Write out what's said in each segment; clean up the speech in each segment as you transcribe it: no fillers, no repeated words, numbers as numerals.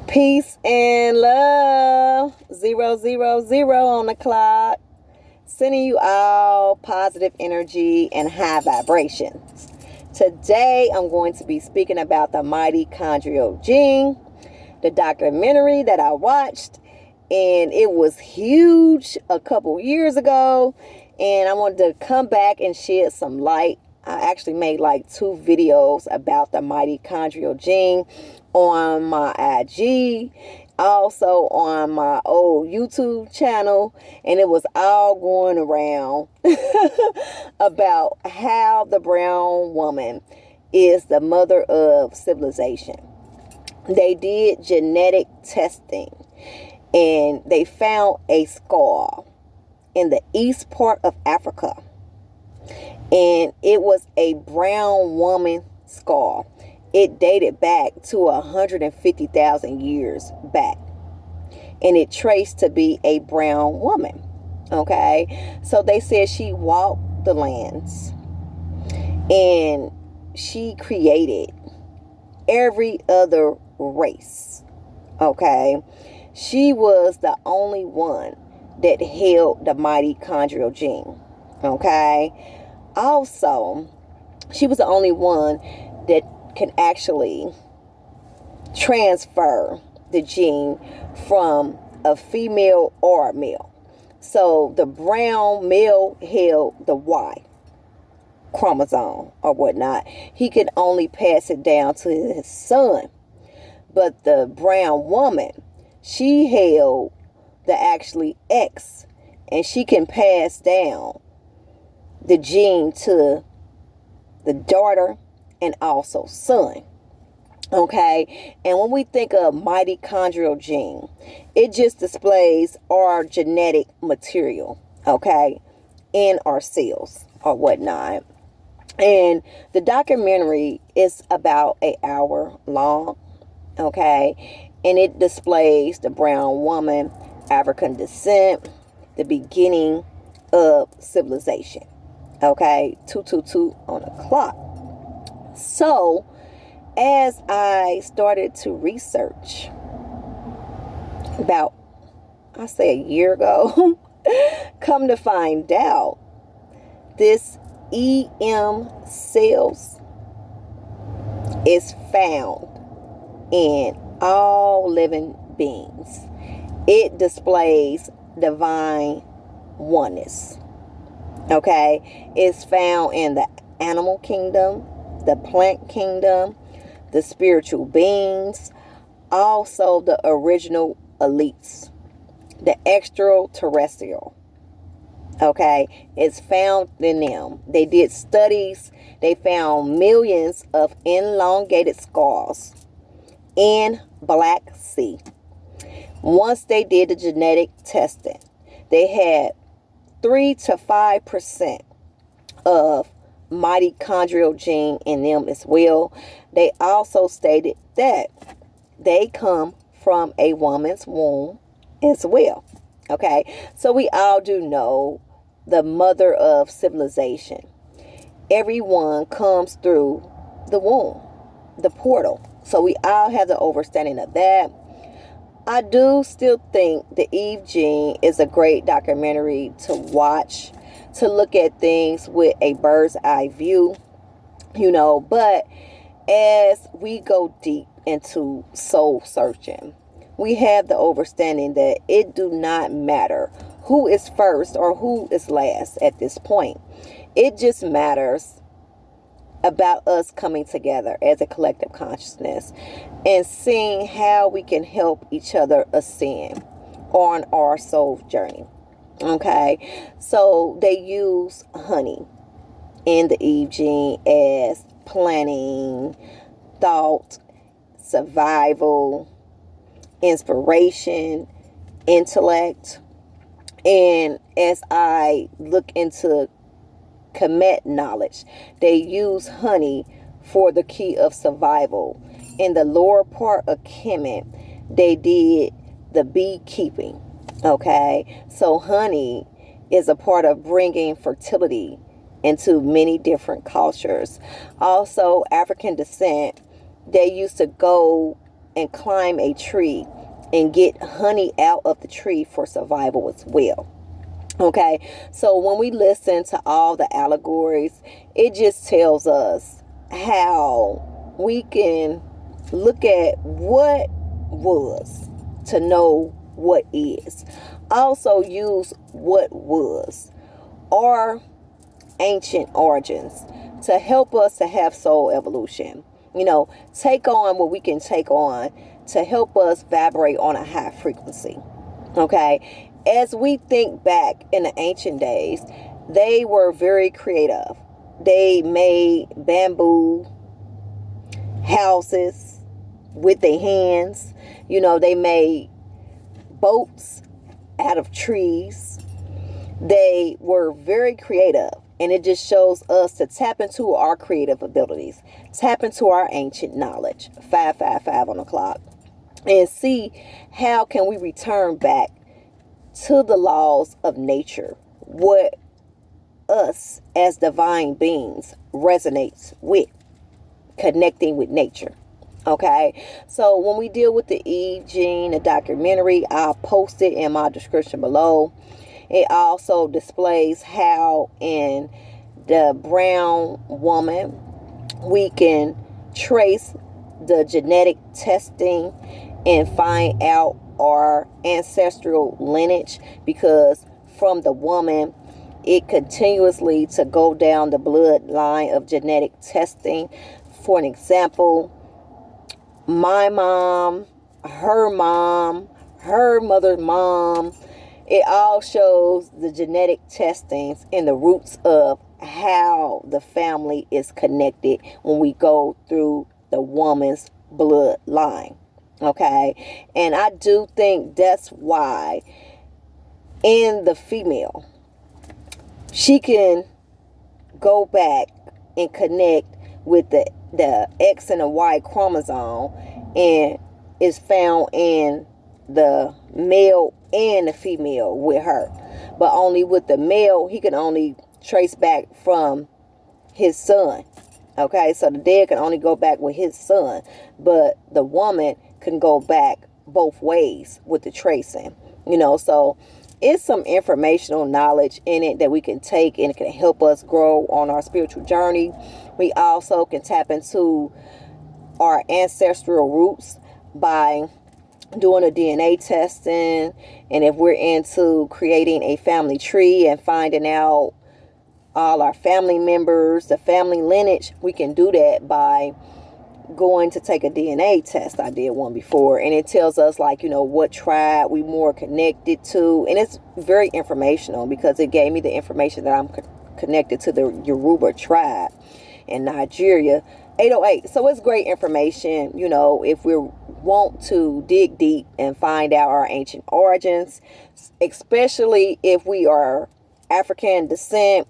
Peace and love. 000 on the clock. Sending you all positive energy and high vibrations. Today, I'm going to be speaking about the Mitochondrial Gene, the documentary that I watched, and it was huge a couple years ago, and I wanted to come back and shed some light. I actually made like 2 videos about the Mitochondrial Gene on my IG, also on my old YouTube channel, and it was all going around about how the brown woman is the mother of civilization. They did genetic testing and they found a skull in the east part of Africa, and it was a brown woman skull. It dated back to 150,000 years back, and it traced to be a brown woman. Okay, so they said she walked the lands and she created every other race. Okay, she was the only one that held the mitochondrial gene. Okay, also she was the only one that can actually transfer the gene from a female or a male. So the brown male held the Y chromosome or whatnot. He could only pass it down to his son. But the brown woman, she held the actually X, and she can pass down the gene to the daughter and also son. Okay, and when we think of mitochondrial gene, it just displays our genetic material, okay, in our cells or whatnot. And the documentary is about an hour long, okay, and it displays the brown woman, African descent, the beginning of civilization. Okay, 222 on the clock. So, as I started to research about, I say a year ago, come to find out, this EM cells is found in all living beings. It displays divine oneness. Okay, it's found in the animal kingdom, the plant kingdom, the spiritual beings, also the original elites, the extraterrestrial. Okay, it's found in them. They did studies. They found millions of elongated skulls in Black Sea. Once they did the genetic testing, they had 3 to 5% of mitochondrial gene in them as well. They also stated that they come from a woman's womb as well. Okay, so we all do know the mother of civilization. Everyone comes through the womb, the portal. So we all have the understanding of that. I do still think the Eve Gene is a great documentary to watch, to look at things with a bird's eye view, but as we go deep into soul searching, we have the understanding that it do not matter who is first or who is last at this point. It just matters about us coming together as a collective consciousness and seeing how we can help each other ascend on our soul journey. Okay, so they use honey in the Eve Gene as planning, thought, survival, inspiration, intellect. And as I look into Kemet knowledge, they use honey for the key of survival. In the lower part of Kemet, they did the beekeeping. Okay, so honey is a part of bringing fertility into many different cultures. Also, African descent, they used to go and climb a tree and get honey out of the tree for survival as well. Okay, so when we listen to all the allegories, it just tells us how we can look at what was to know what is. Also use what was or ancient origins to help us to have soul evolution. Take on what we can take on to help us vibrate on a high frequency. Okay, as we think back in the ancient days, they were very creative. They made bamboo houses with their hands. They made boats out of trees. They were very creative. And it just shows us to tap into our creative abilities. Tap into our ancient knowledge. 555 on the clock. And see how can we return back to the laws of nature. What us as divine beings resonates with. Connecting with nature. Okay, so when we deal with the Eve gene, the documentary, I'll post it in my description below. It also displays how in the brown woman we can trace the genetic testing and find out our ancestral lineage, because from the woman it continuously to go down the bloodline of genetic testing. For an example, my mom, her mother's mom, it all shows the genetic testings and the roots of how the family is connected when we go through the woman's bloodline. Okay, and I do think that's why in the female, she can go back and connect with the X and the Y chromosome, and is found in the male and the female with her. But only with the male, he can only trace back from his son. Okay, so the dad can only go back with his son, but the woman can go back both ways with the tracing. So it's some informational knowledge in it that we can take, and it can help us grow on our spiritual journey. We also can tap into our ancestral roots by doing a DNA testing, and if we're into creating a family tree and finding out all our family members, the family lineage, we can do that by going to take a DNA test. I did one before, and it tells us what tribe we more connected to, and it's very informational because it gave me the information that I'm connected to the Yoruba tribe in Nigeria, 808. So it's great information, if we want to dig deep and find out our ancient origins, especially if we are African descent,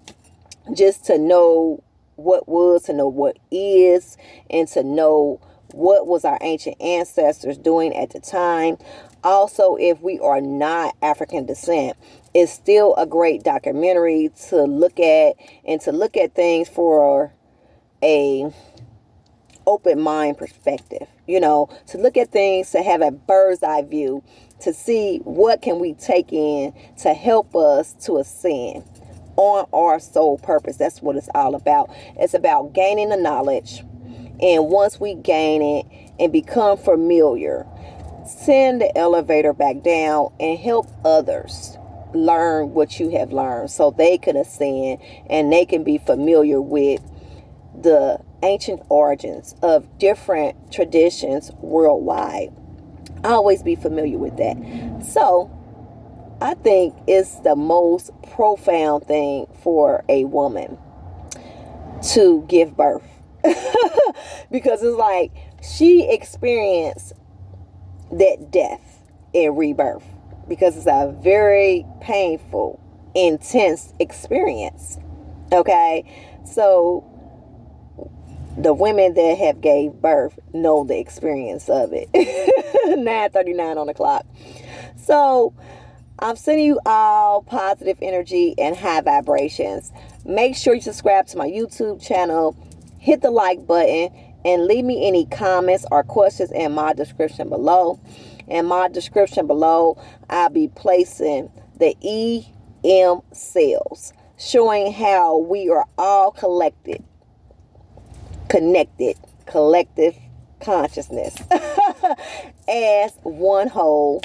just to know what was, to know what is, and to know what was our ancient ancestors doing at the time. Also, if we are not African descent, it's still a great documentary to look at, and to look at things for a open mind perspective, to look at things, to have a bird's eye view, to see what can we take in to help us to ascend on our soul purpose. That's what it's all about. It's about gaining the knowledge, and once we gain it and become familiar, send the elevator back down and help others learn what you have learned so they can ascend and they can be familiar with the ancient origins of different traditions worldwide. Always be familiar with that. So I think it's the most profound thing for a woman to give birth. Because it's like she experienced that death and rebirth, because it's a very painful, intense experience. Okay, so the women that have gave birth know the experience of it. 9:39 on the clock. So I'm sending you all positive energy and high vibrations. Make sure you subscribe to my YouTube channel. Hit the like button And leave me any comments or questions in my description below. In my description below, I'll be placing the EM cells, showing how we are all connected, collective consciousness as one whole.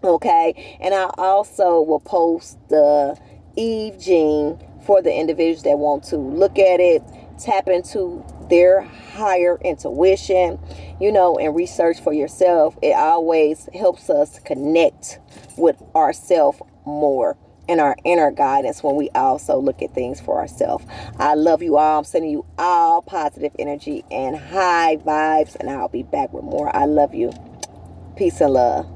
Okay, and I also will post the Eve gene for the individuals that want to look at it, tap into their higher intuition, and research for yourself. It always helps us connect with ourselves more and our inner guidance when we also look at things for ourselves. I love you all. I'm sending you all positive energy and high vibes, and I'll be back with more. I love you. Peace and love.